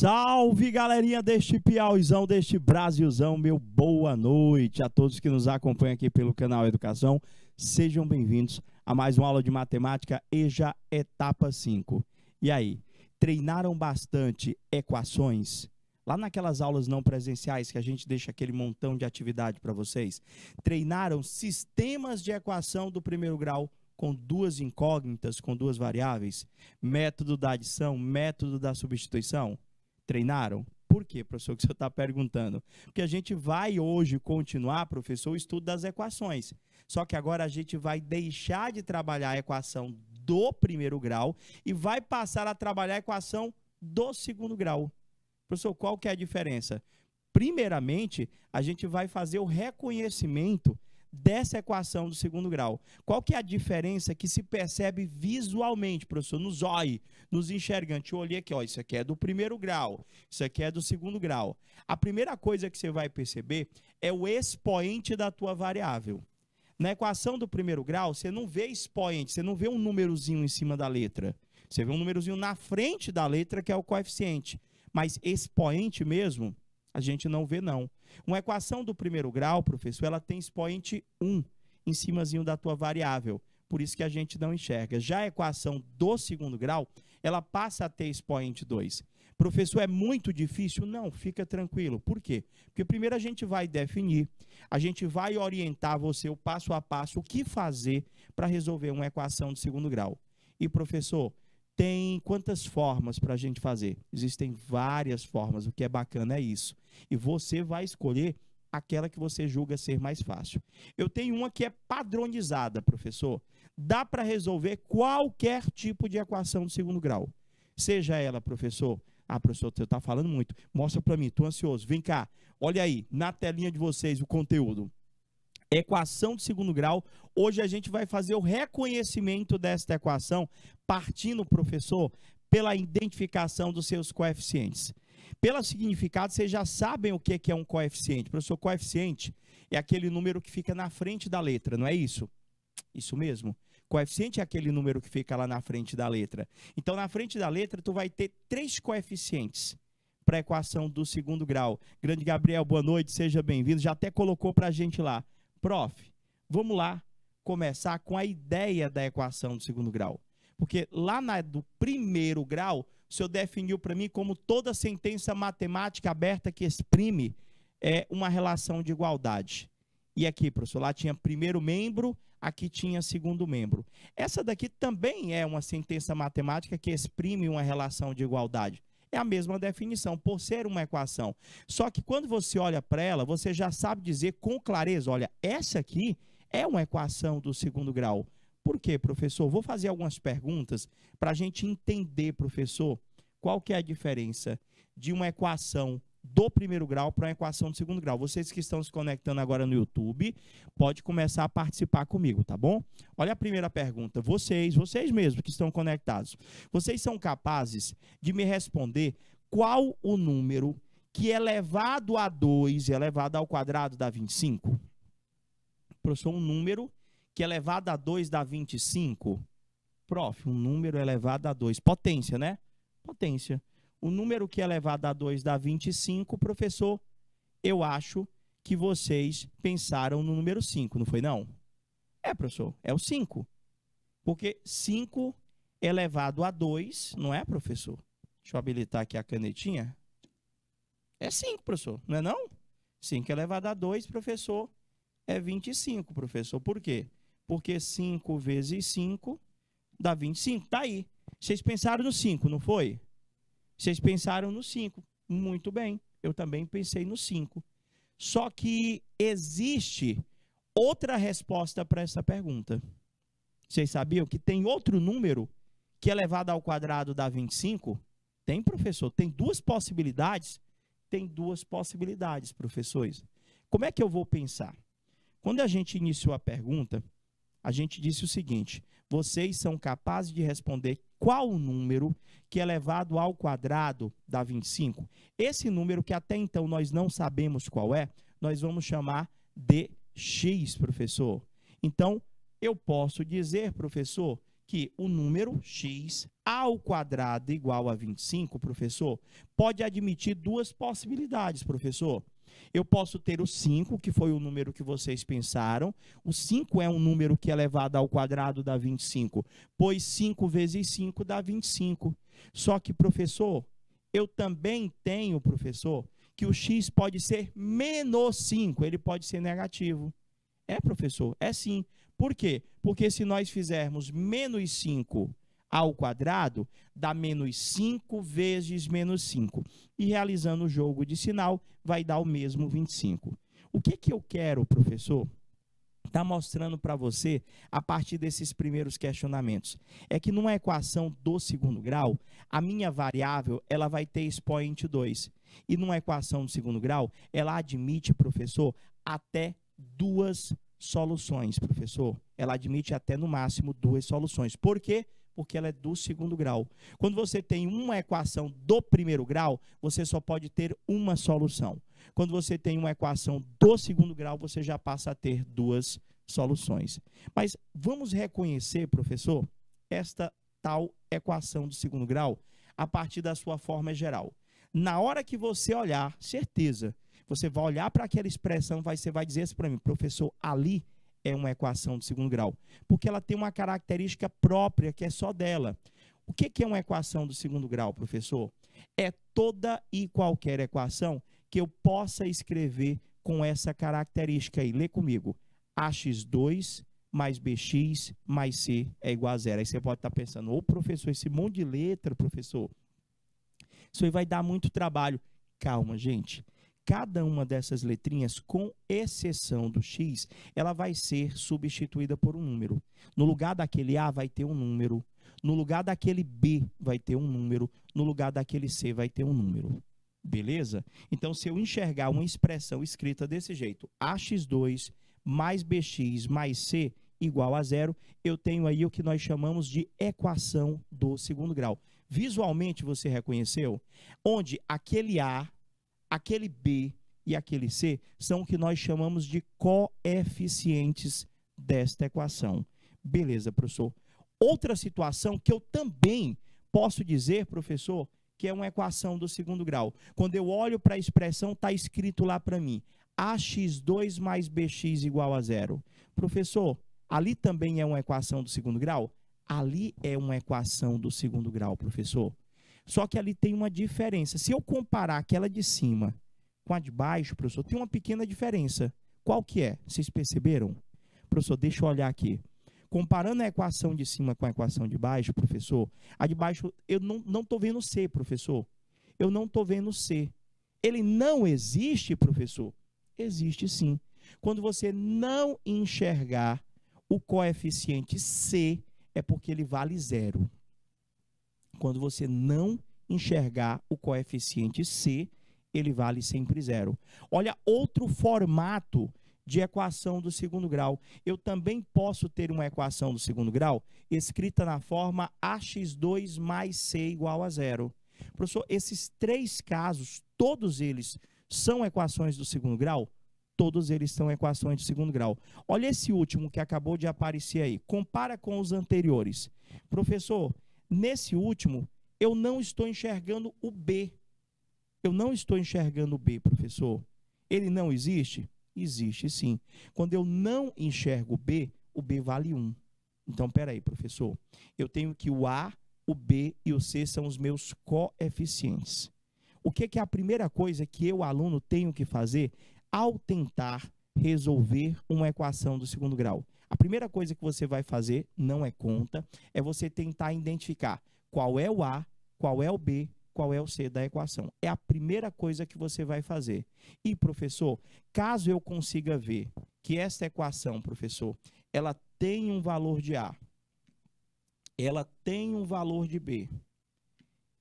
Salve, galerinha deste Piauizão, deste Brasilzão, meu boa noite a todos que nos acompanham aqui pelo canal Educação. Sejam bem-vindos a mais uma aula de matemática EJA etapa 5. E aí, treinaram bastante equações? Lá naquelas aulas não presenciais que a gente deixa aquele montão de atividade para vocês, treinaram sistemas de equação do primeiro grau com duas incógnitas, com duas variáveis, método da adição, método da substituição? Treinaram? Por quê, professor, que você está perguntando? Porque a gente vai hoje continuar, professor, o estudo das equações. Só que agora a gente vai deixar de trabalhar a equação do primeiro grau e vai passar a trabalhar a equação do segundo grau. Professor, qual que é a diferença? Primeiramente, a gente vai fazer o reconhecimento dessa equação do segundo grau. Qual que é a diferença que se percebe visualmente, professor? Nos olhos, nos enxergantes. Eu olhei aqui, ó, isso aqui é do primeiro grau, isso aqui é do segundo grau. A primeira coisa que você vai perceber é o expoente da tua variável. Na equação do primeiro grau, você não vê expoente, você não vê um númerozinho em cima da letra. Você vê um númerozinho na frente da letra, que é o coeficiente. Mas expoente mesmo, a gente não vê, não. Uma equação do primeiro grau, professor, ela tem expoente 1 em cimazinho da tua variável. Por isso que a gente não enxerga. Já a equação do segundo grau, ela passa a ter expoente 2. Professor, é muito difícil? Não, fica tranquilo. Por quê? Porque primeiro a gente vai definir, a gente vai orientar você o passo a passo, o que fazer para resolver uma equação de segundo grau. E, professor, tem quantas formas para a gente fazer? Existem várias formas, o que é bacana é isso. E você vai escolher aquela que você julga ser mais fácil. Eu tenho uma que é padronizada, professor. Dá para resolver qualquer tipo de equação do segundo grau. Seja ela, professor, professor, você está falando muito. Mostra para mim, estou ansioso. Vem cá, olha aí, na telinha de vocês o conteúdo. Equação de segundo grau. Hoje a gente vai fazer o reconhecimento desta equação partindo, professor, pela identificação dos seus coeficientes. Pelo significado, vocês já sabem o que é um coeficiente. Professor, coeficiente é aquele número que fica na frente da letra, não é isso? Isso mesmo. Coeficiente é aquele número que fica lá na frente da letra. Então, na frente da letra, tu vai ter 3 coeficientes para a equação do segundo grau. Grande Gabriel, boa noite, seja bem-vindo. Já até colocou para a gente lá. Prof, vamos lá começar com a ideia da equação do segundo grau. Porque lá do primeiro grau, o senhor definiu para mim como toda sentença matemática aberta que exprime uma relação de igualdade. E aqui, professor, lá tinha primeiro membro, aqui tinha segundo membro. Essa daqui também é uma sentença matemática que exprime uma relação de igualdade. É a mesma definição, por ser uma equação. Só que quando você olha para ela, você já sabe dizer com clareza, olha, essa aqui é uma equação do segundo grau. Por quê, professor? Vou fazer algumas perguntas para a gente entender, professor, qual que é a diferença de uma equação do primeiro grau para uma equação do segundo grau. Vocês que estão se conectando agora no YouTube, pode começar a participar comigo, tá bom? Olha a primeira pergunta. Vocês mesmos que estão conectados, vocês são capazes de me responder qual o número que elevado a 2 elevado ao quadrado dá 25? Professor, um número que elevado a 2 dá 25? Prof, um número elevado a 2, potência, né? Potência. O número que é elevado a 2 dá 25, professor, eu acho que vocês pensaram no número 5, não foi não? É, professor, é o 5. Porque 5 elevado a 2, não é, professor? Deixa eu habilitar aqui a canetinha. É 5, professor, não é não? 5 elevado a 2, professor, é 25, professor. Por quê? Porque 5 vezes 5 dá 25, tá aí. Vocês pensaram no 5, não foi? Vocês pensaram no 5. Muito bem, eu também pensei no 5. Só que existe outra resposta para essa pergunta. Vocês sabiam que tem outro número que elevado ao quadrado dá 25? Tem, professor? Tem duas possibilidades? Tem duas possibilidades, professores. Como é que eu vou pensar? Quando a gente iniciou a pergunta, a gente disse o seguinte: vocês são capazes de responder qual o número que elevado ao quadrado dá 25? Esse número que até então nós não sabemos qual é, nós vamos chamar de x, professor. Então, eu posso dizer, professor, que o número x ao quadrado igual a 25, professor, pode admitir duas possibilidades, professor. Eu posso ter o 5, que foi o número que vocês pensaram. O 5 é um número que elevado ao quadrado dá 25, pois 5 vezes 5 dá 25. Só que, professor, eu também tenho, professor, que o x pode ser menos 5, ele pode ser negativo. É, professor? É sim. Por quê? Porque se nós fizermos menos 5 ao quadrado, dá menos 5 vezes menos 5. E realizando o jogo de sinal, vai dar o mesmo 25. O que eu quero, professor, está mostrando para você, a partir desses primeiros questionamentos, é que numa equação do segundo grau, a minha variável ela vai ter expoente 2. E numa equação do segundo grau, ela admite, professor, até duas soluções, professor. Ela admite até no máximo duas soluções. Por quê? Porque ela é do segundo grau. Quando você tem uma equação do primeiro grau, você só pode ter uma solução. Quando você tem uma equação do segundo grau, você já passa a ter duas soluções. Mas vamos reconhecer, professor, esta tal equação do segundo grau a partir da sua forma geral. Na hora que você olhar, certeza, você vai olhar para aquela expressão, você vai dizer assim para mim, professor, ali é uma equação de segundo grau, porque ela tem uma característica própria que é só dela. O que é uma equação do segundo grau, professor? É toda e qualquer equação que eu possa escrever com essa característica aí. Lê comigo. Ax2 mais bx mais c é igual a zero. Aí você pode estar pensando, ô professor, esse monte de letra, professor, isso aí vai dar muito trabalho. Calma, gente. Cada uma dessas letrinhas, com exceção do x, ela vai ser substituída por um número. No lugar daquele A vai ter um número. No lugar daquele B vai ter um número. No lugar daquele C vai ter um número. Beleza? Então, se eu enxergar uma expressão escrita desse jeito, ax2 mais bx mais c igual a zero, eu tenho aí o que nós chamamos de equação do segundo grau. Visualmente, você reconheceu? Onde aquele A, aquele B e aquele C são o que nós chamamos de coeficientes desta equação. Beleza, professor. Outra situação que eu também posso dizer, professor, que é uma equação do segundo grau. Quando eu olho para a expressão, está escrito lá para mim, ax2 mais bx igual a zero. Professor, ali também é uma equação do segundo grau? Ali é uma equação do segundo grau, professor. Só que ali tem uma diferença. Se eu comparar aquela de cima com a de baixo, professor, tem uma pequena diferença. Qual que é? Vocês perceberam? Professor, deixa eu olhar aqui. Comparando a equação de cima com a equação de baixo, professor, a de baixo eu não estou vendo C, professor. Eu não estou vendo C. Ele não existe, professor? Existe sim. Quando você não enxergar o coeficiente C, é porque ele vale zero. Quando você não enxergar o coeficiente C, ele vale sempre zero. Olha, outro formato de equação do segundo grau. Eu também posso ter uma equação do segundo grau escrita na forma ax2 mais c igual a zero. Professor, esses três casos, todos eles são equações do segundo grau? Todos eles são equações de segundo grau. Olha esse último que acabou de aparecer aí. Compara com os anteriores. Professor, nesse último, eu não estou enxergando o B. Eu não estou enxergando o B, professor. Ele não existe? Existe sim. Quando eu não enxergo o B vale 1. Então, peraí, professor. Eu tenho que o A, o B e o C são os meus coeficientes. O que é a primeira coisa que eu, aluno, tenho que fazer ao tentar resolver uma equação do segundo grau? A primeira coisa que você vai fazer, não é conta, é você tentar identificar qual é o A, qual é o B, qual é o C da equação. É a primeira coisa que você vai fazer. E, professor, caso eu consiga ver que esta equação, professor, ela tem um valor de A, ela tem um valor de B,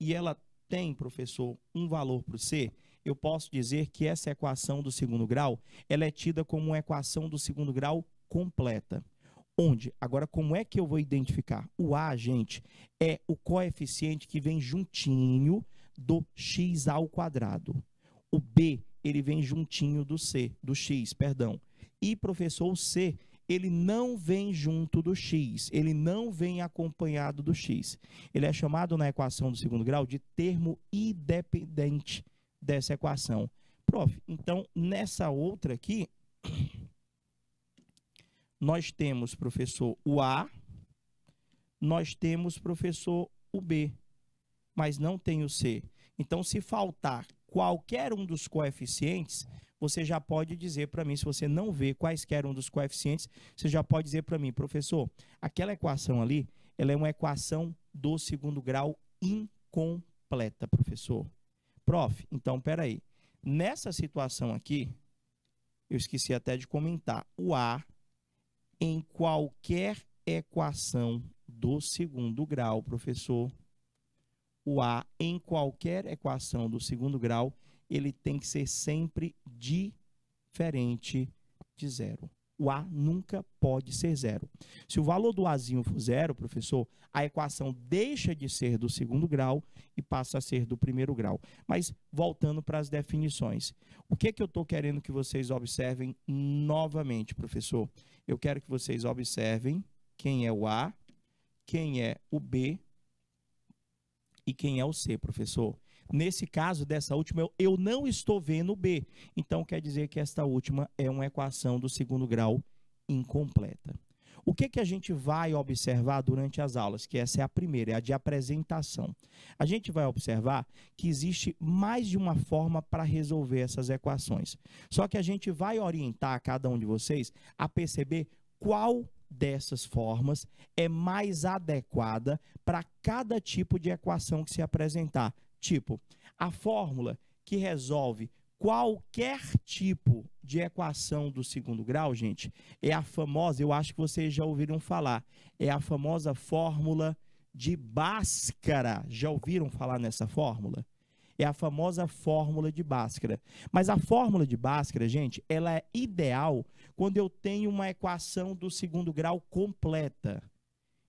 e ela tem, professor, um valor para o C, eu posso dizer que essa equação do segundo grau, ela é tida como uma equação do segundo grau completa. Onde? Agora, como é que eu vou identificar? O A, gente, é o coeficiente que vem juntinho do x ao quadrado. O B, ele vem juntinho do C, do x, perdão. E, professor, o C, ele não vem junto do x, ele não vem acompanhado do x. Ele é chamado na equação do segundo grau de termo independente dessa equação. Prof, então, nessa outra aqui, nós temos, professor, o A, nós temos, professor, o B, mas não tem o C. Então, se faltar qualquer um dos coeficientes, você já pode dizer para mim, se você não vê quaisquer um dos coeficientes, você já pode dizer para mim, professor, aquela equação ali, ela é uma equação do segundo grau incompleta, professor. Prof, então, peraí. Nessa situação aqui, eu esqueci até de comentar, o A, em qualquer equação do segundo grau, professor, o A, em qualquer equação do segundo grau, ele tem que ser sempre diferente de zero. O A nunca pode ser zero. Se o valor do Azinho for zero, professor, a equação deixa de ser do segundo grau e passa a ser do primeiro grau. Mas, voltando para as definições, o que eu estou querendo que vocês observem novamente, professor? Eu quero que vocês observem quem é o A, quem é o B e quem é o C, professor. Nesse caso, dessa última, eu não estou vendo o B. Então, quer dizer que esta última é uma equação do segundo grau incompleta. O que a gente vai observar durante as aulas? Que essa é a primeira, é a de apresentação. A gente vai observar que existe mais de uma forma para resolver essas equações. Só que a gente vai orientar cada um de vocês a perceber qual dessas formas é mais adequada para cada tipo de equação que se apresentar. Tipo, a fórmula que resolve qualquer tipo de equação do segundo grau, gente, é a famosa, eu acho que vocês já ouviram falar, é a famosa fórmula de Bhaskara. Já ouviram falar nessa fórmula? É a famosa fórmula de Bhaskara. Mas a fórmula de Bhaskara, gente, ela é ideal quando eu tenho uma equação do segundo grau completa.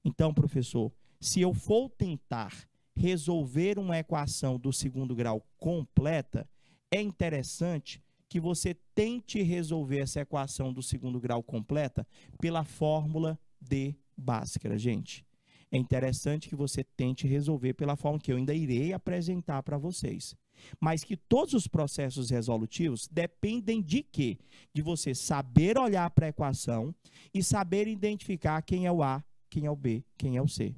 Então, professor, se eu for tentar resolver uma equação do segundo grau completa, é interessante que você tente resolver essa equação do segundo grau completa pela fórmula de Bhaskara, gente. É interessante que você tente resolver pela fórmula que eu ainda irei apresentar para vocês. Mas que todos os processos resolutivos dependem de quê? De você saber olhar para a equação e saber identificar quem é o A, quem é o B, quem é o C.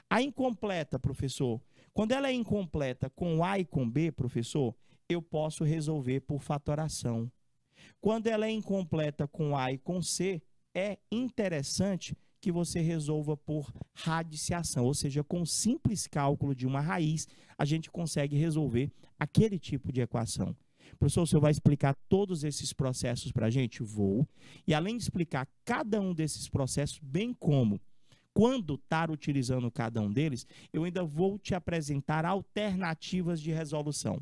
A incompleta, professor, quando ela é incompleta com A e com B, professor, eu posso resolver por fatoração. Quando ela é incompleta com A e com C, é interessante que você resolva por radiciação, ou seja, com simples cálculo de uma raiz, a gente consegue resolver aquele tipo de equação. Professor, o senhor vai explicar todos esses processos para a gente? Vou. E além de explicar cada um desses processos, bem como quando estar utilizando cada um deles, eu ainda vou te apresentar alternativas de resolução.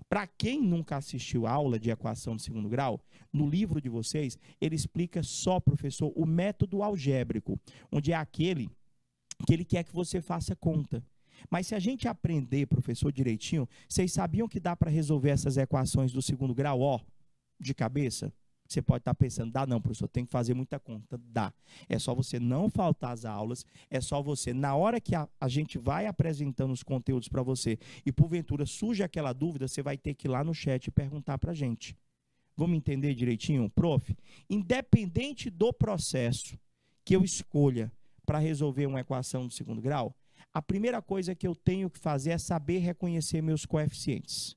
Para quem nunca assistiu a aula de equação de segundo grau, no livro de vocês, ele explica só, professor, o método algébrico, onde é aquele que ele quer que você faça conta. Mas se a gente aprender, professor, direitinho, vocês sabiam que dá para resolver essas equações do segundo grau, ó, de cabeça? Você pode estar pensando, dá não, professor, tem que fazer muita conta. Dá. É só você não faltar às aulas, é só você, na hora que a gente vai apresentando os conteúdos para você e porventura surge aquela dúvida, você vai ter que ir lá no chat e perguntar para a gente. Vamos entender direitinho? Prof, independente do processo que eu escolha para resolver uma equação do segundo grau, a primeira coisa que eu tenho que fazer é saber reconhecer meus coeficientes.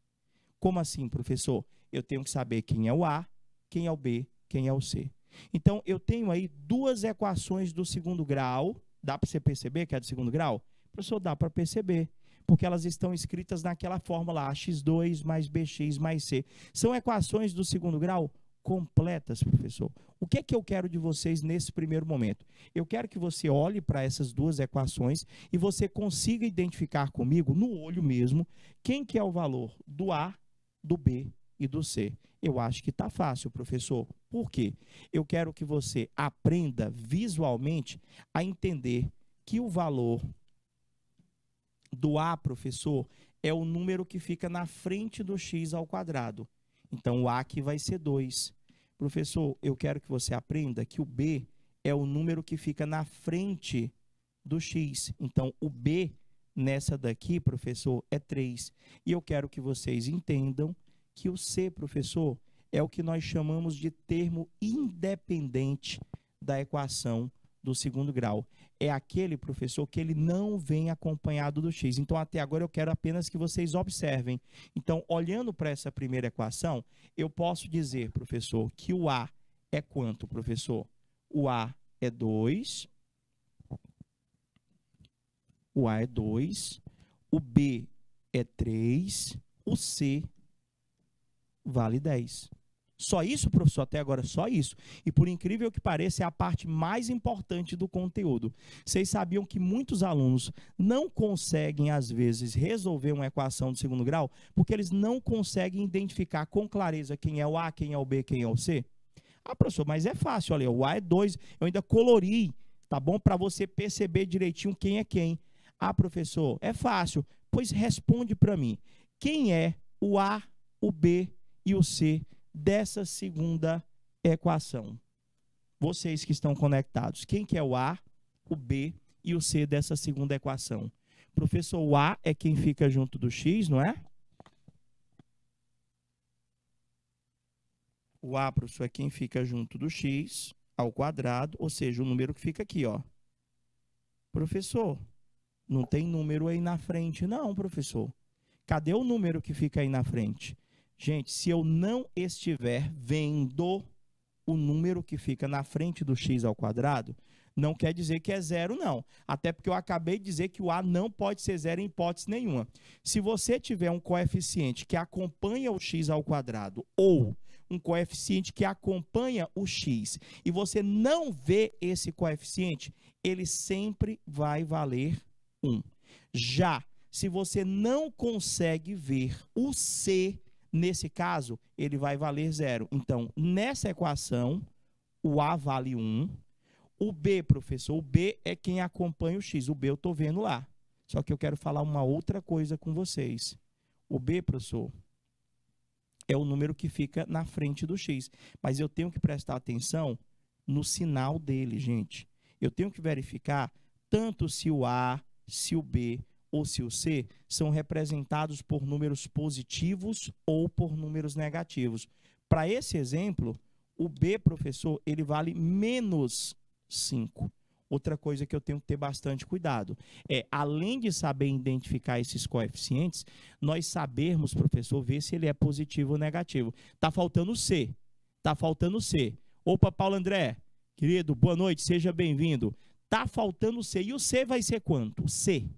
Como assim, professor? Eu tenho que saber quem é o A, quem é o B, quem é o C. Então, eu tenho aí duas equações do segundo grau. Dá para você perceber que é do segundo grau? Professor, dá para perceber, porque elas estão escritas naquela fórmula ax2 mais bx mais c. São equações do segundo grau completas, professor. O que é que eu quero de vocês nesse primeiro momento? Eu quero que você olhe para essas duas equações e você consiga identificar comigo, no olho mesmo, quem que é o valor do A, do B e do C. Eu acho que está fácil, professor. Por quê? Eu quero que você aprenda visualmente a entender que o valor do A, professor, é o número que fica na frente do x ao quadrado. Então, o A aqui vai ser 2. Professor, eu quero que você aprenda que o B é o número que fica na frente do x. Então, o b nessa daqui, professor, é 3. E eu quero que vocês entendam que o c, professor, é o que nós chamamos de termo independente da equação do segundo grau. É aquele, professor, que ele não vem acompanhado do x. Então, até agora, eu quero apenas que vocês observem. Então, olhando para essa primeira equação, eu posso dizer, professor, que o a é quanto, professor? O a é 2. O a é 2. O b é 3. O c vale 10. Só isso, professor? Até agora, só isso. E por incrível que pareça, é a parte mais importante do conteúdo. Vocês sabiam que muitos alunos não conseguem, às vezes, resolver uma equação do segundo grau porque eles não conseguem identificar com clareza quem é o A, quem é o B, quem é o C? Ah, professor, mas é fácil, olha, o A é 2, eu ainda colori, tá bom? Para você perceber direitinho quem é quem. Ah, professor, é fácil. Pois responde para mim. Quem é o A, o B e o C dessa segunda equação? Vocês que estão conectados, quem que é o A, o B e o C dessa segunda equação? Professor, o A é quem fica junto do x, não é? O A, professor, é quem fica junto do x ao quadrado, ou seja, o número que fica aqui, ó. Professor, não tem número aí na frente, não, professor. Cadê o número que fica aí na frente? Gente, se eu não estiver vendo o número que fica na frente do x ao quadrado, não quer dizer que é zero, não. Até porque eu acabei de dizer que o a não pode ser zero em hipótese nenhuma. Se você tiver um coeficiente que acompanha o x ao quadrado ou um coeficiente que acompanha o x e você não vê esse coeficiente, ele sempre vai valer 1. Já se você não consegue ver o c, nesse caso, ele vai valer 0. Então, nessa equação, o a vale 1. O b, professor, o b é quem acompanha o x. O b eu estou vendo lá. Só que eu quero falar uma outra coisa com vocês. O b, professor, é o número que fica na frente do x. Mas eu tenho que prestar atenção no sinal dele, gente. Eu tenho que verificar tanto se o a, se o b ou se o c são representados por números positivos ou por números negativos. Para esse exemplo, o b, professor, ele vale menos 5. Outra coisa que eu tenho que ter bastante cuidado é, além de saber identificar esses coeficientes, nós sabermos, professor, ver se ele é positivo ou negativo. Está faltando o C. Está faltando o C. Opa, Paulo André, querido, boa noite, seja bem-vindo. Está faltando o C. E o C vai ser quanto? C.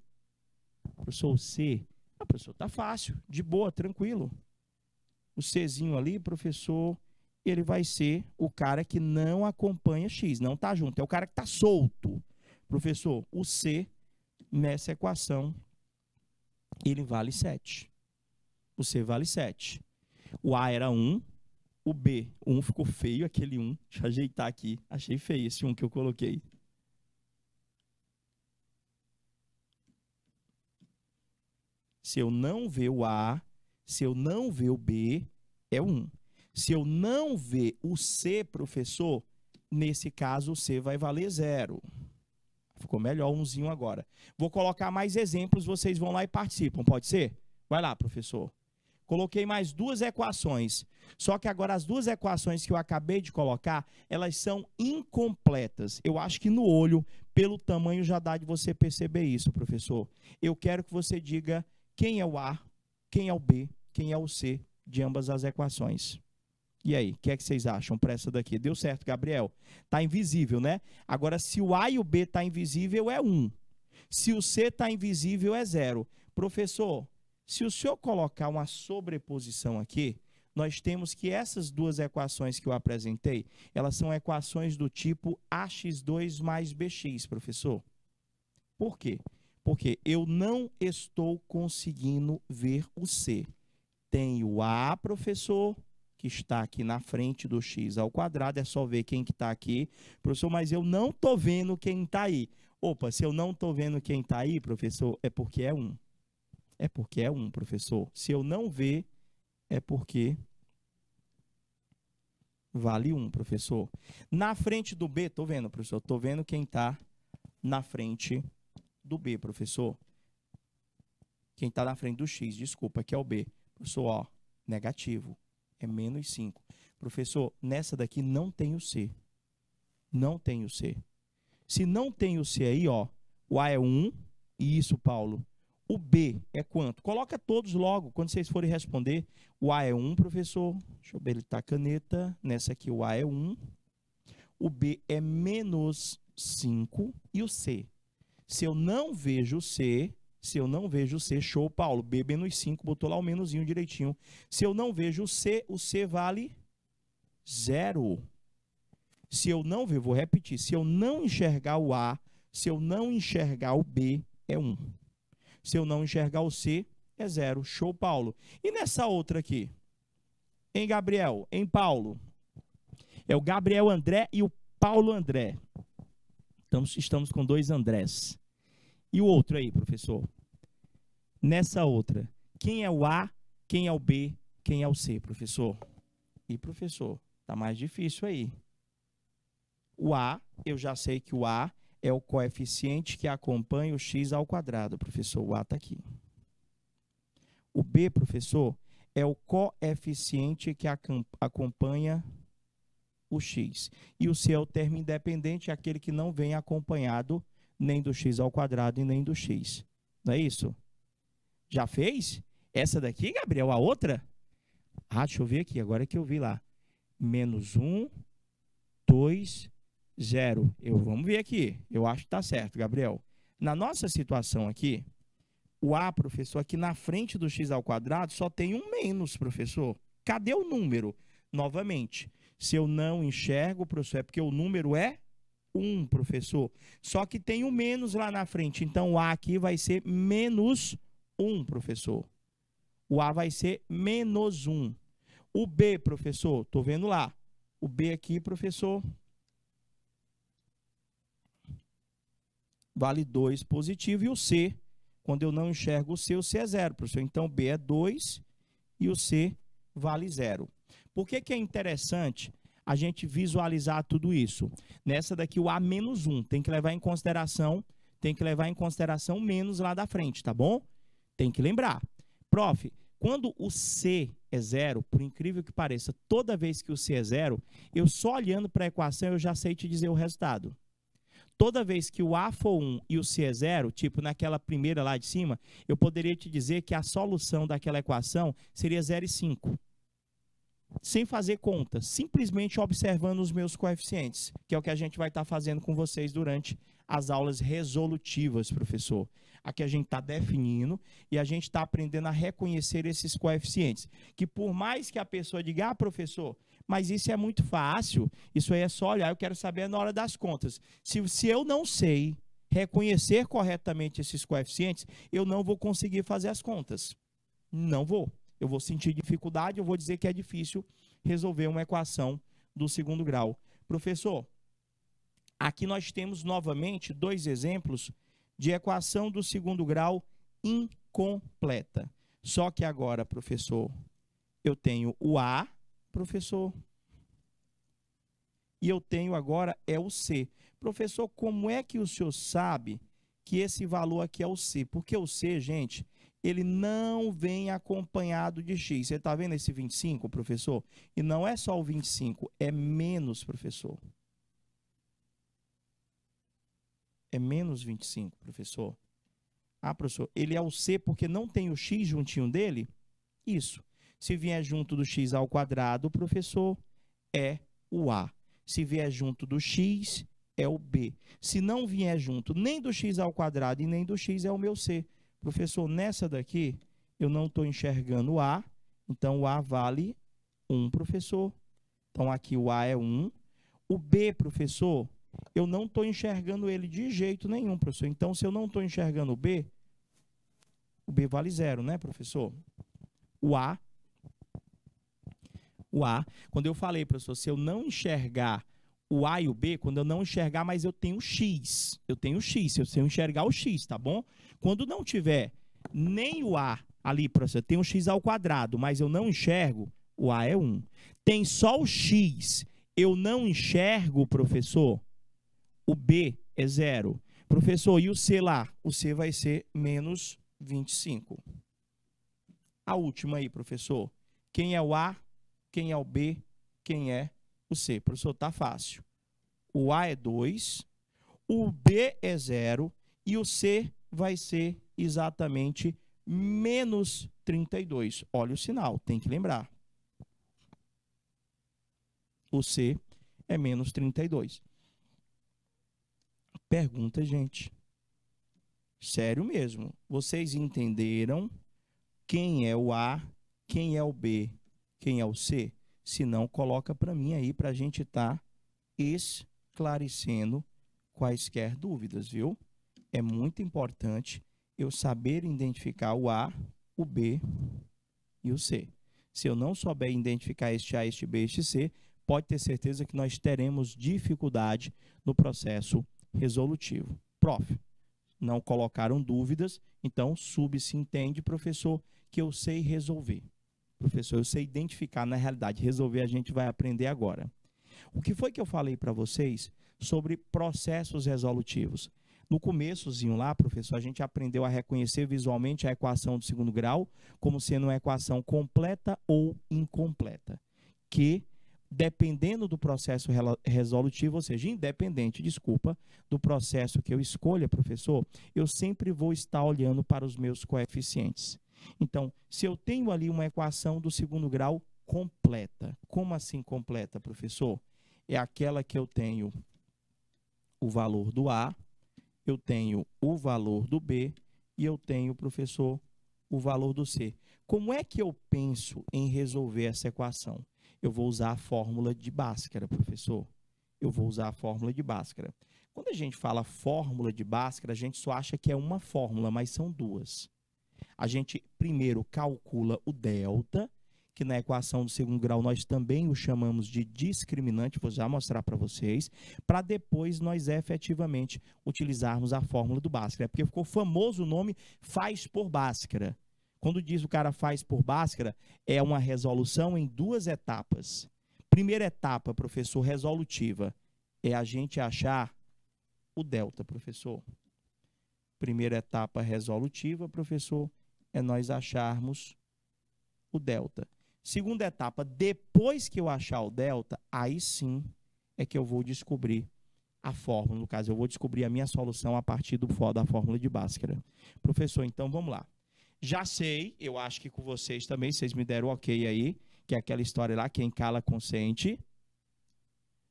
Professor, o C. Ah, professor, está fácil, de boa, tranquilo. O Czinho ali, professor, ele vai ser o cara que não acompanha x, não está junto, é o cara que está solto. Professor, o C, nessa equação, ele vale 7. O C vale 7. O A era 1, o B, o 1 ficou feio, aquele 1. Deixa eu ajeitar aqui, achei feio esse 1 que eu coloquei. Se eu não ver o A, se eu não ver o B, é 1. Se eu não ver o C, professor, nesse caso o C vai valer 0. Ficou melhor umzinho agora. Vou colocar mais exemplos, vocês vão lá e participam, pode ser? Vai lá, professor. Coloquei mais duas equações, só que agora as duas equações que eu acabei de colocar, elas são incompletas. Eu acho que no olho, pelo tamanho, já dá de você perceber isso, professor. Eu quero que você diga quem é o A, quem é o B, quem é o C de ambas as equações. E aí, o que é que vocês acham para essa daqui? Deu certo, Gabriel? Está invisível, né? Agora, se o A e o B está invisível, é 1. Se o C está invisível, é 0. Professor, se o senhor colocar uma sobreposição aqui, nós temos que essas duas equações que eu apresentei, elas são equações do tipo ax2 mais bx, professor. Por quê? Porque eu não estou conseguindo ver o C. Tem o A, professor, que está aqui na frente do x ao quadrado, é só ver quem que está aqui. Professor, mas eu não estou vendo quem está aí. Opa, se eu não estou vendo quem está aí, professor, é porque é 1. É porque é 1, professor. Se eu não ver, é porque vale 1, professor. Na frente do B, tô vendo, professor, tô vendo quem está na frente do B, professor. Quem está na frente do X, desculpa, que é o B. Professor, ó, negativo, é menos 5. Professor, nessa daqui não tem o C. Não tem o C. Se não tem o C aí, ó, o A é 1, e isso, Paulo. O B é quanto? Coloca todos logo, quando vocês forem responder. O A é 1, professor. Deixa eu habilitar a caneta. Nessa aqui o A é 1. O B é menos 5. E o C? Se eu não vejo o C, show, Paulo. B menos 5, botou lá o menusinho direitinho. Se eu não vejo o C vale 0. Se eu não ver, vou repetir. Se eu não enxergar o A, se eu não enxergar o B, é 1. Se eu não enxergar o C, é 0. Show, Paulo. E nessa outra aqui? Em Gabriel, em Paulo. É o Gabriel André e o Paulo André. Estamos com 2 Andrés. E o outro aí, professor? Nessa outra, quem é o A, quem é o B, quem é o C, professor? E, professor, tá mais difícil aí. O A, eu já sei que o A é o coeficiente que acompanha o x ao quadrado, professor. O A está aqui. O B, professor, é o coeficiente que acompanha o x. E o C é o termo independente, aquele que não vem acompanhado nem do x ao quadrado e nem do x. Não é isso? Já fez? Essa daqui, Gabriel, a outra? Ah, deixa eu ver aqui, agora que eu vi lá. Menos 1, 2, 0. Vamos ver aqui. Eu acho que está certo, Gabriel. Na nossa situação aqui, o A, professor, aqui na frente do x ao quadrado só tem um menos, professor. Cadê o número? Novamente, se eu não enxergo, professor, é porque o número é 1, professor. Só que tem um menos lá na frente. Então, o A aqui vai ser menos 1, professor. O A vai ser menos 1. O B, professor, estou vendo lá. O B aqui, professor, vale 2 positivo. E o C, quando eu não enxergo o C é 0, professor. Então, B é 2 e o C vale 0. Por que é interessante a gente visualizar tudo isso? Nessa daqui, o A menos 1, tem que levar em consideração menos lá da frente, tá bom? Tem que lembrar. Prof, quando o C é 0, por incrível que pareça, toda vez que o C é 0, eu só olhando para a equação eu já sei te dizer o resultado. Toda vez que o A for 1 e o C é 0, tipo naquela primeira lá de cima, eu poderia te dizer que a solução daquela equação seria 0 e 5. Sem fazer conta, simplesmente observando os meus coeficientes, que é o que a gente vai estar fazendo com vocês durante as aulas resolutivas, professor. Aqui a gente está definindo e a gente está aprendendo a reconhecer esses coeficientes. Que por mais que a pessoa diga, ah, professor, mas isso é muito fácil, isso aí é só olhar, eu quero saber na hora das contas. Se eu não sei reconhecer corretamente esses coeficientes, eu não vou conseguir fazer as contas. Não vou. Eu vou sentir dificuldade, eu vou dizer que é difícil resolver uma equação do segundo grau. Professor, aqui nós temos novamente 2 exemplos de equação do segundo grau incompleta. Só que agora, professor, eu tenho o A, professor, e eu tenho agora o C. Professor, como é que o senhor sabe que esse valor aqui é o C? Porque o C, gente, ele não vem acompanhado de x. Você está vendo esse 25, professor? E não é só o 25, é menos, professor. É menos 25, professor. Ah, professor, ele é o C porque não tem o x juntinho dele? Isso. Se vier junto do x ao quadrado, professor, é o A. Se vier junto do x, é o B. Se não vier junto nem do x ao quadrado e nem do x, é o meu C. Professor, nessa daqui, eu não estou enxergando o A, então o A vale 1, professor. Então, aqui o A é 1. O B, professor, eu não estou enxergando ele de jeito nenhum, professor. Então, se eu não estou enxergando o B vale 0, né, professor? O A, quando eu falei, professor, se eu não enxergar o A e o B, quando eu não enxergar, mas eu tenho X. Se eu enxergar o X, tá bom? Quando não tiver nem o A ali, professor, tem um X ao quadrado, mas eu não enxergo, O A é 1. Tem só o X. Eu não enxergo, professor. O B é 0. Professor, e o C lá? O C vai ser menos 25. A última aí, professor. Quem é o A? Quem é o B? Quem é o C? Professor, tá fácil. O A é 2, o B é 0 e o C vai ser exatamente menos 32. Olha o sinal, tem que lembrar. O C é menos 32. Pergunta, gente. Sério mesmo. Vocês entenderam quem é o A, quem é o B, quem é o C? Se não, coloca para mim aí para a gente estar esclarecendo quaisquer dúvidas, viu? É muito importante eu saber identificar o A, o B e o C. Se eu não souber identificar este A, este B, este C, pode ter certeza que nós teremos dificuldade no processo resolutivo. Prof, não colocaram dúvidas, então se entende, professor, que eu sei resolver. Professor, eu sei identificar, na realidade, resolver a gente vai aprender agora. O que foi que eu falei para vocês sobre processos resolutivos? No começozinho lá, professor, a gente aprendeu a reconhecer visualmente a equação do segundo grau como sendo uma equação completa ou incompleta, que, dependendo do processo resolutivo, ou seja, independente, desculpa, do processo que eu escolha, professor, eu sempre vou estar olhando para os meus coeficientes. Então, se eu tenho ali uma equação do segundo grau completa, como assim completa, professor? É aquela que eu tenho o valor do A, eu tenho o valor do B e eu tenho, professor, o valor do C. Como é que eu penso em resolver essa equação? Eu vou usar a fórmula de Bhaskara, professor. Eu vou usar a fórmula de Bhaskara. Quando a gente fala fórmula de Bhaskara, a gente só acha que é uma fórmula, mas são duas. A gente primeiro calcula o delta, que na equação do segundo grau nós também o chamamos de discriminante, vou já mostrar para vocês, para depois nós efetivamente utilizarmos a fórmula do Bhaskara. Porque ficou famoso o nome faz por Bhaskara. Quando diz o cara faz por Bhaskara, é uma resolução em duas etapas. Primeira etapa, professor, resolutiva, é a gente achar o delta, professor. Primeira etapa resolutiva, professor, é nós acharmos o delta. Segunda etapa, depois que eu achar o delta, aí sim é que eu vou descobrir a fórmula. No caso, eu vou descobrir a minha solução a partir da fórmula de Bhaskara. Professor, então vamos lá. Já sei, eu acho que com vocês também, vocês me deram ok aí, que é aquela história lá, quem cala consente.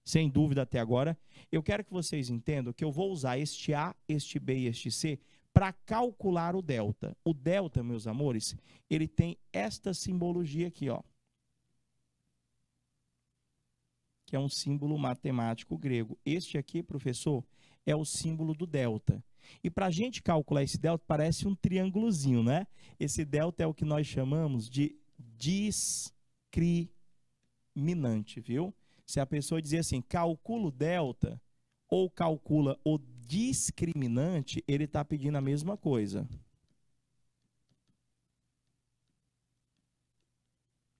Sem dúvida até agora. Eu quero que vocês entendam que eu vou usar este A, este B e este C para calcular o delta. O delta, meus amores, ele tem esta simbologia aqui, ó, que é um símbolo matemático grego. Este aqui, professor, é o símbolo do delta. E para a gente calcular esse delta, parece um triângulozinho, né? Esse delta é o que nós chamamos de discriminante, viu? Se a pessoa dizer assim, calcula o delta ou calcula o discriminante, ele está pedindo a mesma coisa.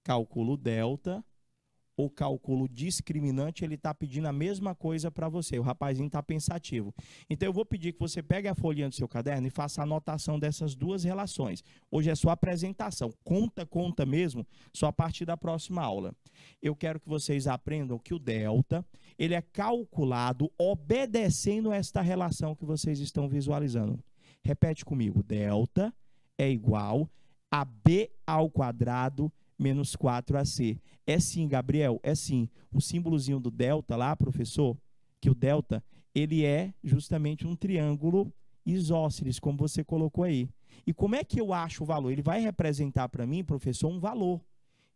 Calcula o delta ou calcula o discriminante, ele está pedindo a mesma coisa para você. O rapazinho está pensativo. Então, eu vou pedir que você pegue a folhinha do seu caderno e faça a anotação dessas duas relações. Hoje é só apresentação. Conta mesmo, só a partir da próxima aula. Eu quero que vocês aprendam que o delta, ele é calculado obedecendo esta relação que vocês estão visualizando. Repete comigo. Delta é igual a B ao quadrado menos 4AC. É sim, Gabriel? É sim. O símbolozinho do delta lá, professor, que o delta, ele é justamente um triângulo isósceles, como você colocou aí. E como é que eu acho o valor? Ele vai representar para mim, professor, um valor.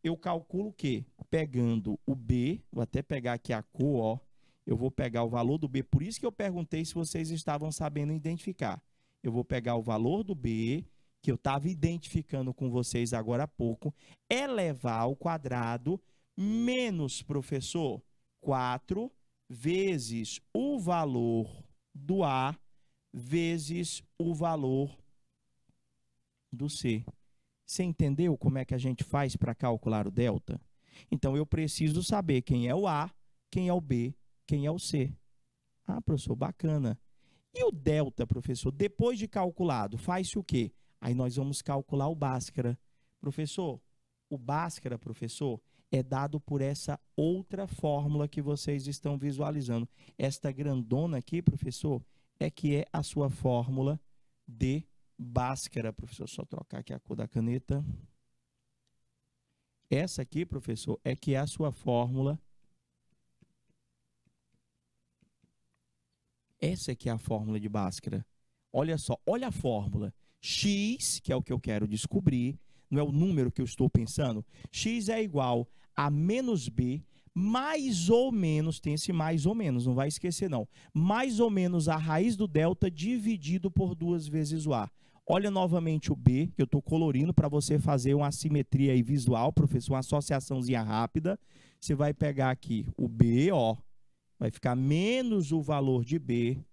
Eu calculo o quê? Pegando o B, vou até pegar aqui a cor, ó. Eu vou pegar o valor do B, por isso que eu perguntei se vocês estavam sabendo identificar. Eu vou pegar o valor do B, que eu estava identificando com vocês agora há pouco, elevar ao quadrado menos, professor, 4 vezes o valor do A vezes o valor do C. Você entendeu como é que a gente faz para calcular o delta? Então, eu preciso saber quem é o A, quem é o B, quem é o C. Ah, professor, bacana. E o delta, professor, depois de calculado, faz-se o quê? Aí nós vamos calcular o Bhaskara. Professor, o Bhaskara, professor, é dado por essa outra fórmula que vocês estão visualizando. Esta grandona aqui, professor, é que é a sua fórmula de Bhaskara, professor. Só trocar aqui a cor da caneta. Essa aqui, professor, é que é a sua fórmula. Essa aqui é a fórmula de Bhaskara. Olha só, olha a fórmula. X, que é o que eu quero descobrir, não é o número que eu estou pensando. X é igual a menos B, mais ou menos, tem esse mais ou menos, não vai esquecer não. Mais ou menos a raiz do delta dividido por 2 vezes o A. Olha novamente o B, que eu estou colorindo para você fazer uma simetria aí visual, professor, uma associaçãozinha rápida. Você vai pegar aqui o B, ó, vai ficar menos o valor de B,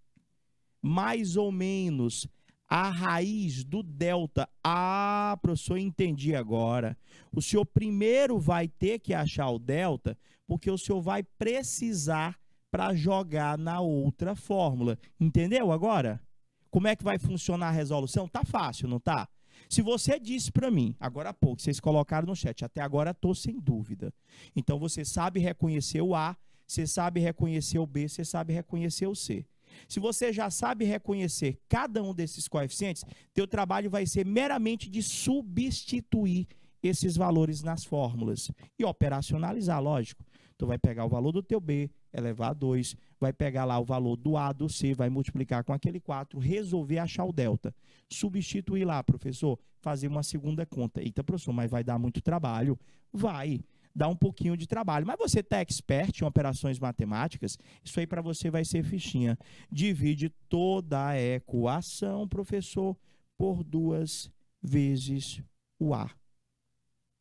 mais ou menos a raiz do delta. Ah, professor, entendi agora. O senhor primeiro vai ter que achar o delta, porque o senhor vai precisar para jogar na outra fórmula. Entendeu agora? Como é que vai funcionar a resolução? Tá fácil, não tá? Se você disse para mim, agora há pouco, vocês colocaram no chat, até agora estou sem dúvida. Então, você sabe reconhecer o A, você sabe reconhecer o B, você sabe reconhecer o C. Se você já sabe reconhecer cada um desses coeficientes, teu trabalho vai ser meramente de substituir esses valores nas fórmulas e operacionalizar, lógico. Tu vai pegar o valor do teu B, elevar a 2, vai pegar lá o valor do A, do C, vai multiplicar com aquele 4, resolver achar o delta. Substituir lá, professor, fazer uma segunda conta. Eita, professor, mas vai dar muito trabalho? Vai. Dá um pouquinho de trabalho. Mas você está expert em operações matemáticas, isso aí para você vai ser fichinha. Divide toda a equação, professor, por 2 vezes o A.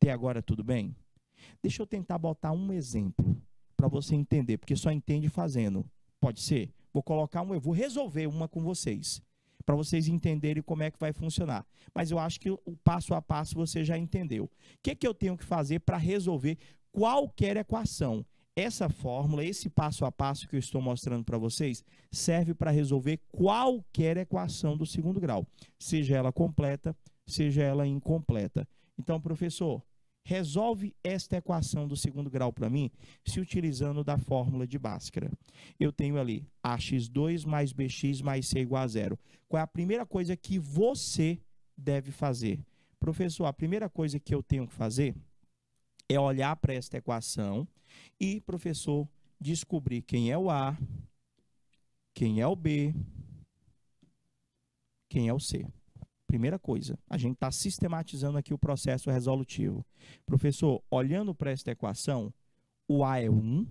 Até agora tudo bem? Deixa eu tentar botar um exemplo para você entender, porque só entende fazendo. Pode ser? Vou colocar eu vou resolver uma com vocês, para vocês entenderem como é que vai funcionar. Mas eu acho que o passo a passo você já entendeu. O que eu tenho que fazer para resolver qualquer equação? Essa fórmula, esse passo a passo que eu estou mostrando para vocês, serve para resolver qualquer equação do segundo grau, seja ela completa, seja ela incompleta. Então, professor, resolve esta equação do segundo grau para mim, se utilizando da fórmula de Bhaskara. Eu tenho ali ax2 mais bx mais c igual a 0. Qual é a primeira coisa que você deve fazer? Professor, a primeira coisa que eu tenho que fazer é olhar para esta equação e, professor, descobrir quem é o A, quem é o B, quem é o C. Primeira coisa, a gente está sistematizando aqui o processo resolutivo. Professor, olhando para esta equação, o A é 1,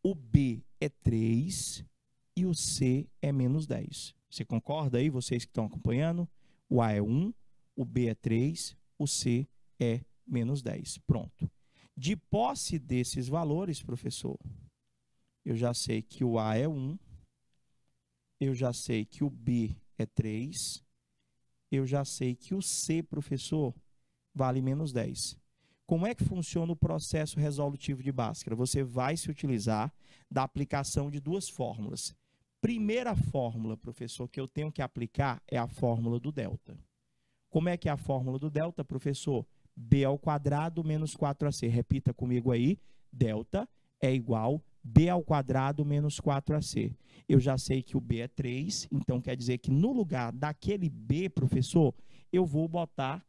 o B é 3 e o C é menos 10. Você concorda aí, vocês que estão acompanhando? O A é 1, o B é 3, o C é menos 10. Pronto. De posse desses valores, professor, eu já sei que o A é 1, eu já sei que o B é 3, eu já sei que o C, professor, vale menos 10. Como é que funciona o processo resolutivo de Bhaskara? Você vai se utilizar da aplicação de 2 fórmulas. Primeira fórmula, professor, que eu tenho que aplicar é a fórmula do delta. Como é que é a fórmula do delta, professor? B ao quadrado menos 4AC. Repita comigo aí. Delta é igual B ao quadrado menos 4AC. Eu já sei que o B é 3, então quer dizer que no lugar daquele B, professor, eu vou botar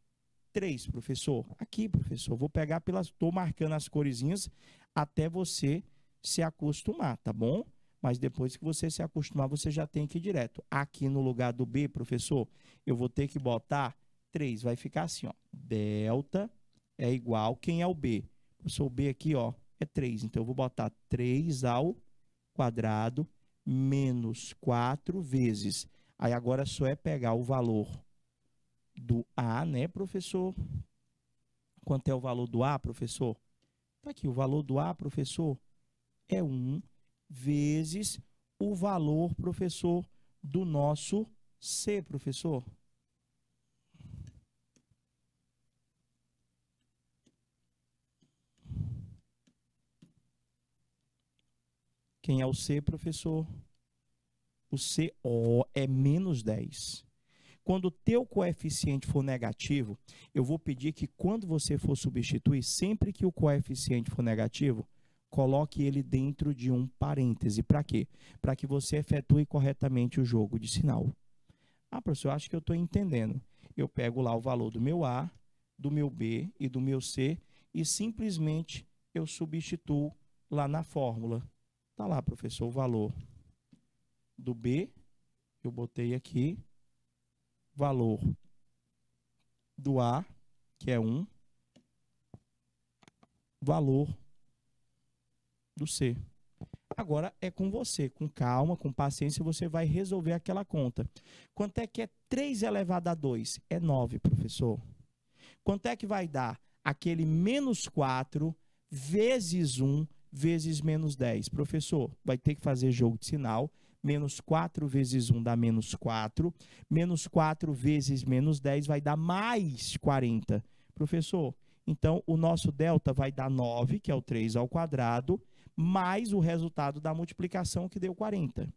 3, professor. Aqui, professor, vou pegar pelas... Estou marcando as coresinhas até você se acostumar, tá bom? Mas depois que você se acostumar, você já tem que ir direto. Aqui no lugar do B, professor, eu vou ter que botar 3. Vai ficar assim, ó. Delta é igual... Quem é o B? Professor, o B aqui, ó, é 3. Então, eu vou botar 3 ao quadrado menos 4 vezes. Aí, agora, só é pegar o valor do A, né, professor? Quanto é o valor do A, professor? Tá aqui, o valor do A, professor, é 1 vezes o valor, professor, do nosso C, professor. Quem é o C, professor? O CO é menos 10. Quando o teu coeficiente for negativo, eu vou pedir que quando você for substituir, sempre que o coeficiente for negativo, coloque ele dentro de um parêntese. Para quê? Para que você efetue corretamente o jogo de sinal. Ah, professor, eu acho que eu estou entendendo. Eu pego lá o valor do meu A, do meu B e do meu C e simplesmente eu substituo lá na fórmula. Está lá, professor, o valor do B, eu botei aqui, valor do A, que é 1, valor do C. Agora é com você, com calma, com paciência, você vai resolver aquela conta. Quanto é que é 3 elevado a 2? É 9, professor. Quanto é que vai dar aquele menos 4 vezes 1 vezes menos 10? Professor, vai ter que fazer jogo de sinal. Menos 4 vezes 1 dá menos 4. Menos 4 vezes menos 10 vai dar mais 40. Professor, então o nosso delta vai dar 9, que é o 3 ao quadrado, mais o resultado da multiplicação, que deu 40.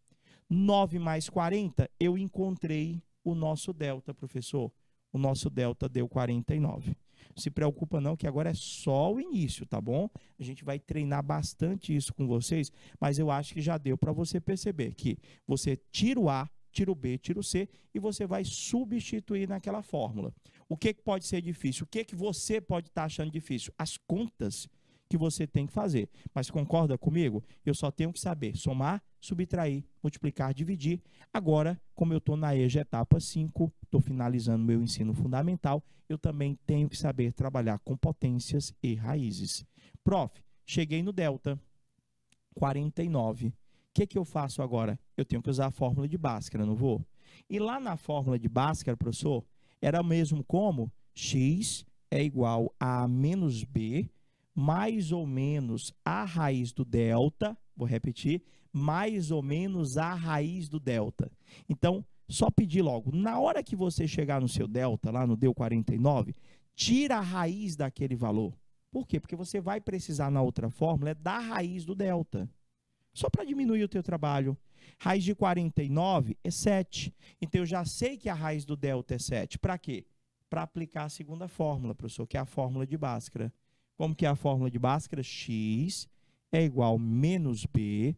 9 mais 40, eu encontrei o nosso delta, professor. O nosso delta deu 49. Se preocupa não, que agora é só o início, tá bom? A gente vai treinar bastante isso com vocês, mas eu acho que já deu para você perceber que você tira o A, tira o B, tira o C e você vai substituir naquela fórmula. O que pode ser difícil? O que você pode estar achando difícil? As contas que você tem que fazer. Mas concorda comigo? Eu só tenho que saber somar, subtrair, multiplicar, dividir. Agora, como eu estou na EJA etapa 5, estou finalizando meu ensino fundamental, eu também tenho que saber trabalhar com potências e raízes. Prof, cheguei no delta, 49. O que eu faço agora? Eu tenho que usar a fórmula de Bhaskara, não vou? E lá na fórmula de Bhaskara, professor, era mesmo como x é igual a menos b, mais ou menos a raiz do delta, vou repetir, mais ou menos a raiz do delta. Então, só pedir logo, na hora que você chegar no seu delta, lá no deu 49, tira a raiz daquele valor. Por quê? Porque você vai precisar na outra fórmula é da raiz do delta. Só para diminuir o teu trabalho. Raiz de 49 é 7. Então, eu já sei que a raiz do delta é 7. Para quê? Para aplicar a segunda fórmula, professor, que é a fórmula de Bhaskara. Como que é a fórmula de Bhaskara? X é igual a menos B,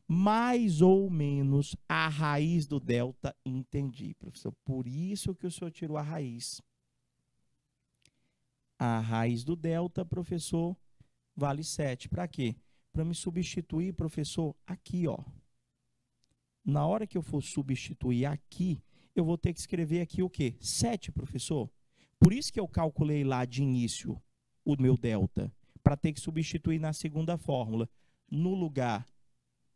mais ou menos a raiz do delta. Entendi, professor. Por isso que o senhor tirou a raiz. A raiz do delta, professor, vale 7. Para quê? Para me substituir, professor, aqui, ó. Na hora que eu for substituir aqui, eu vou ter que escrever aqui o quê? 7, professor. Por isso que eu calculei lá de início o meu delta, para ter que substituir na segunda fórmula. No lugar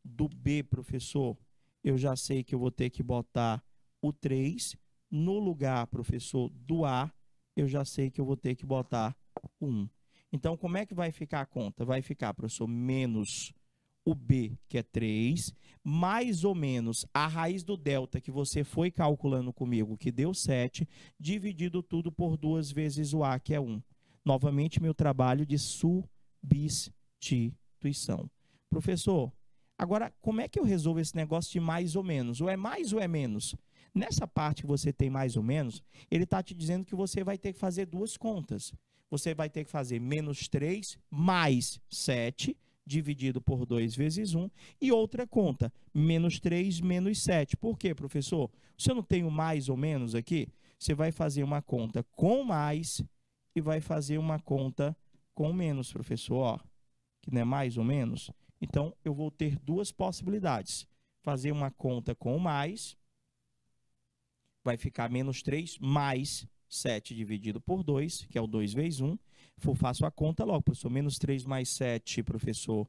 do B, professor, eu já sei que eu vou ter que botar o 3. No lugar, professor, do A, eu já sei que eu vou ter que botar o 1. Então, como é que vai ficar a conta? Vai ficar, professor, menos o B, que é 3, mais ou menos a raiz do delta que você foi calculando comigo, que deu 7, dividido tudo por 2 vezes o A, que é 1. Novamente, meu trabalho de substituição. Professor, agora, como é que eu resolvo esse negócio de mais ou menos? Ou é mais ou é menos? Nessa parte que você tem mais ou menos, ele está te dizendo que você vai ter que fazer duas contas. Você vai ter que fazer menos 3 mais 7, dividido por 2 vezes 1. E outra conta, menos 3 menos 7. Por quê, professor? Se eu não tenho mais ou menos aqui, você vai fazer uma conta com mais e vai fazer uma conta com menos, professor, ó, que não é mais ou menos. Então, eu vou ter duas possibilidades. Fazer uma conta com mais, vai ficar menos 3 mais 7 dividido por 2, que é o 2 vezes 1. Faço a conta logo, professor. Menos 3 mais 7, professor,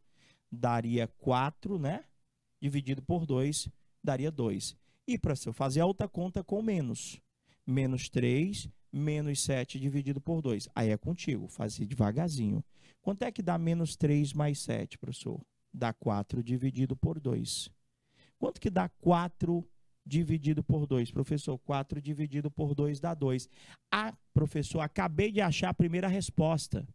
daria 4, né? Dividido por 2, daria 2. E, professor, fazer a outra conta com menos. Menos 3 menos 7 dividido por 2. Aí é contigo, fazer devagarzinho. Quanto é que dá menos 3 mais 7, professor? Dá 4 dividido por 2. Quanto que dá 4 dividido por 2? Professor, 4 dividido por 2 dá 2. Ah, professor, acabei de achar a primeira resposta.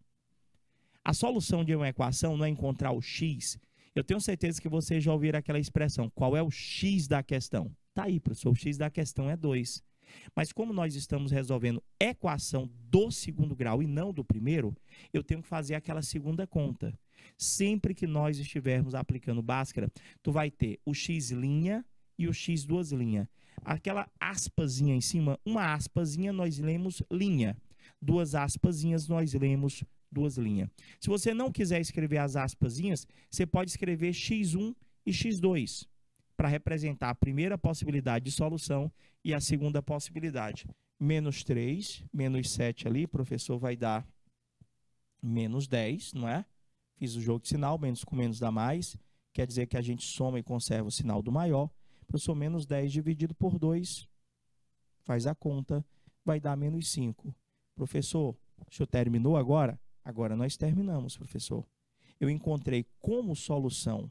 A solução de uma equação não é encontrar o x Eu tenho certeza que vocês já ouviram aquela expressão, qual é o X da questão? Tá aí, professor, o X da questão é 2. Mas como nós estamos resolvendo equação do segundo grau e não do primeiro, eu tenho que fazer aquela segunda conta. Sempre que nós estivermos aplicando Bhaskara, tu vai ter o X' e o X duas linhas. Aquela aspazinha em cima, uma aspazinha nós lemos linha. Duas aspazinhas nós lemos duas linhas. Se você não quiser escrever as aspazinhas, você pode escrever x1 e x2 para representar a primeira possibilidade de solução e a segunda possibilidade. Menos 3, menos 7 ali, professor vai dar menos 10, não é? Fiz o jogo de sinal, menos com menos dá mais, quer dizer que a gente soma e conserva o sinal do maior. Professor, menos 10 dividido por 2, faz a conta, vai dar menos 5. Professor, o senhor terminou agora? Agora nós terminamos, professor. Eu encontrei como solução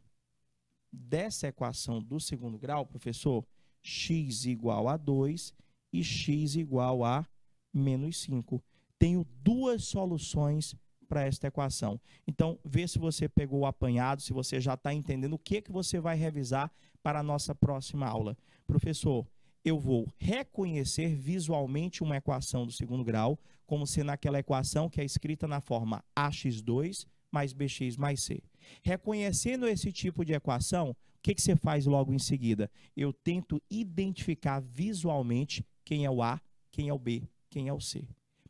dessa equação do segundo grau, professor, x igual a 2 e x igual a menos 5. Tenho duas soluções para esta equação. Então, vê se você pegou o apanhado, se você já está entendendo o que você vai revisar para a nossa próxima aula. Professor, eu vou reconhecer visualmente uma equação do segundo grau, como sendo aquela equação que é escrita na forma ax2 mais bx mais c. Reconhecendo esse tipo de equação, o que você faz logo em seguida? Eu tento identificar visualmente quem é o A, quem é o B, quem é o C.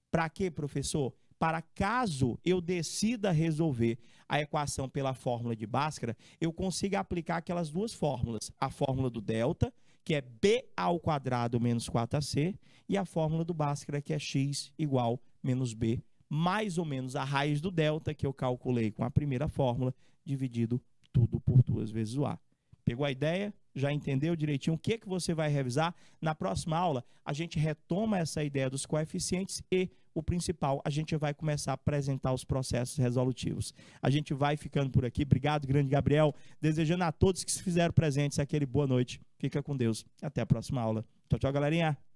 Para quê, professor? Para caso eu decida resolver a equação pela fórmula de Bhaskara, eu consiga aplicar aquelas duas fórmulas. A fórmula do delta, que é b ao quadrado menos 4ac, e a fórmula do Bhaskara, que é x igual menos b, mais ou menos a raiz do delta, que eu calculei com a primeira fórmula, dividido tudo por 2 vezes o a. Pegou a ideia? Já entendeu direitinho o que você vai revisar? Na próxima aula, a gente retoma essa ideia dos coeficientes e, o principal, a gente vai começar a apresentar os processos resolutivos. A gente vai ficando por aqui. Obrigado, grande Gabriel. Desejando a todos que se fizeram presentes aquele boa noite. Fica com Deus. Até a próxima aula. Tchau, tchau, galerinha.